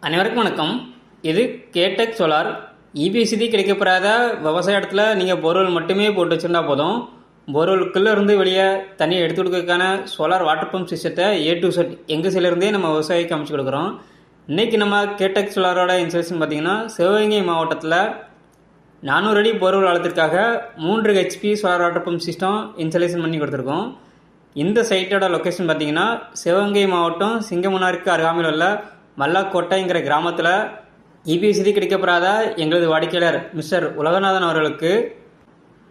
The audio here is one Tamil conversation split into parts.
அனைவருக்கும் வணக்கம். இது கேடெக் சோலார். இபிசிடி கிடைக்கப்பெறாத விவசாய இடத்துல நீங்கள் போர்வெல் மட்டுமே போட்டு வச்சுருந்தா போதும். போர்வெலுக்குள்ளே இருந்து வெளியே தண்ணியை எடுத்து கொடுக்கறதுக்கான சோலார் வாட்டர் பம்ப் சிஸ்டத்தை A to Z எங்கள் சைடிலிருந்தே நம்ம விவசாயிக்கு அமைச்சு கொடுக்குறோம். இன்றைக்கி நம்ம கேடெக் சோலாரோட இன்ஸ்டாலேஷன் பார்த்திங்கன்னா சிவகங்கை மாவட்டத்தில் 400 அடி போர்வெல் ஆழத்திற்காக 3 HP solar water pump system installation பண்ணி கொடுத்துருக்கோம். இந்த சைட்டோட லொக்கேஷன் பார்த்திங்கன்னா சிவகங்கை மாவட்டம் சிங்கமுனாருக்கு அருகாமையில் உள்ள மல்லாக்கோட்டைங்கிற கிராமத்தில் இபிசிடி கிடைக்கப்பெறாத எங்களது வாடிக்கையாளர் மிஸ்டர் உலகநாதன் அவர்களுக்கு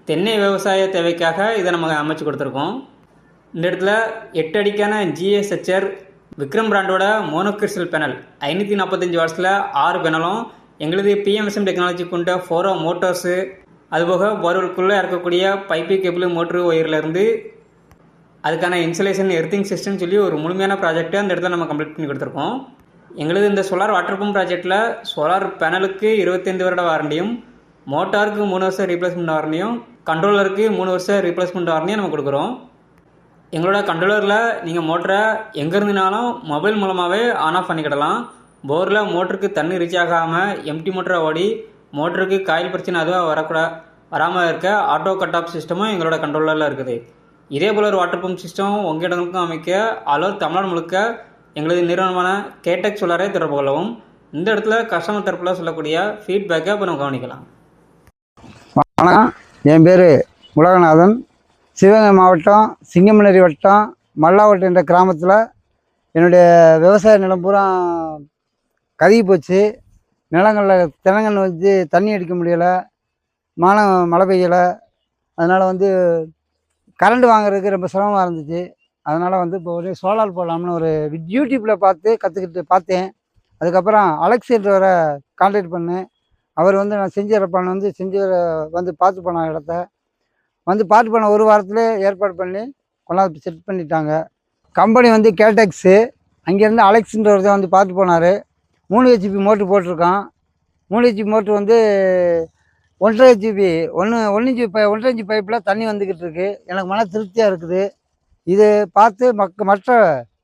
தென்னை விவசாய தேவைக்காக இதை நம்ம அமைச்சு கொடுத்துருக்கோம். இந்த இடத்துல 8 அடிக்கான GSHR விக்ரம் பிராண்டோட மோனோகிறிஸ்டல் பேனல் 545 வாட்ஸில் 6 பேனலும், எங்களது PMSM டெக்னாலஜி கொண்ட 4 மோட்டர்ஸு, அதுபோக போர்வெலுக்குள்ளே இருக்கக்கூடிய பைப்பு கேபிள் மோட்ரு ஒயர்லேருந்து அதுக்கான இன்சுலேஷன் எர்த்திங் சிஸ்டம் சொல்லி ஒரு முழுமையான ப்ராஜெக்டை அந்த இடத்துல நம்ம கம்ப்ளீட் பண்ணி கொடுத்துருக்கோம். எங்களது இந்த சோலார் வாட்டர் பம்ப் ப்ராஜெக்டில் சோலார் பேனலுக்கு 25 வருட வாரண்டியும், மோட்டாருக்கு 3 வருஷம் ரீப்ளேஸ்மெண்ட் வாரண்டியும், கண்ட்ரோலருக்கு 3 வருஷம் ரீப்ளேஸ்மெண்ட் வாரண்டியும் நம்ம கொடுக்குறோம். எங்களோட கண்ட்ரோலரில் நீங்கள் மோட்டரை எங்கே இருந்துனாலும் மொபைல் மூலமாகவே ஆன் ஆஃப் பண்ணிக்கிடலாம். போரில் மோட்டருக்கு தண்ணி ரீச் ஆகாமல் எம்டி மோட்டரை ஓடி மோட்டருக்கு காயில் பிரச்சனை அதுவாக வராமல் இருக்க ஆட்டோ கட் ஆஃப் சிஸ்டமும் எங்களோட கண்ட்ரோலரில் இருக்குது. இதே போல் ஒரு வாட்டர் பம்ப் சிஸ்டம் உங்கள் இடங்களுக்கும் அமைக்க ஆல் தமிழ்நாடு முழுக்க எங்களது நிறுவனமான கேடெக் சோலாரை தொடர்பு கொள்ளவும். இந்த இடத்துல கஸ்டமர் தரப்பில் சொல்லக்கூடிய ஃபீட்பேக்கை இப்போ நம்ம கவனிக்கலாம். வணக்கம், என் பேர் உலகநாதன். சிவகங்கை மாவட்டம் சிங்கமனேரி வட்டம் மல்லாவட்டம் என்ற கிராமத்தில் என்னுடைய விவசாய நிலம் பூரா கருகி போச்சு. நிலங்களில் தினங்கள் வச்சு தண்ணி அடிக்க முடியலை, மழை பெய்யலை. அதனால் கரண்ட் வாங்குறதுக்கு ரொம்ப சிரமமாக இருந்துச்சு. அதனால் இப்போ ஒரு சோலார் போடலாம்னு ஒரு யூடியூப்பில் பார்த்து கற்றுக்கிட்டு பார்த்தேன். அதுக்கப்புறம் அலெக்ஸன்றவரை கான்டாக்ட் பண்ணேன். அவர் நான் செஞ்சு தரப்பான்னு செஞ்சு பார்த்து போன இடத்த பார்த்து போன ஒரு வாரத்திலே ஏற்பாடு பண்ணி கொண்டாந்து செட் பண்ணிட்டாங்க. கம்பெனி கேடெக்ஸு. அங்கேருந்து அலெக்ஸன்றவர் தான் பார்த்து போனார். 3 HP மோட்ரு போட்டிருக்கான். 3 HP மோட்ரு 1.5 GB 1 இன்ச்சு பைப்பில் தண்ணி வந்துக்கிட்டு இருக்குது. எனக்கு மன திருப்தியாக இருக்குது. இது பார்த்து மற்ற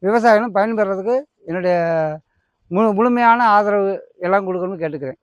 விவசாயிகளும் பயன்பெறதுக்கு என்னுடைய முழுமையான ஆதரவு எல்லாம் கொடுக்கணும்னு கேட்டுக்கிறேன்.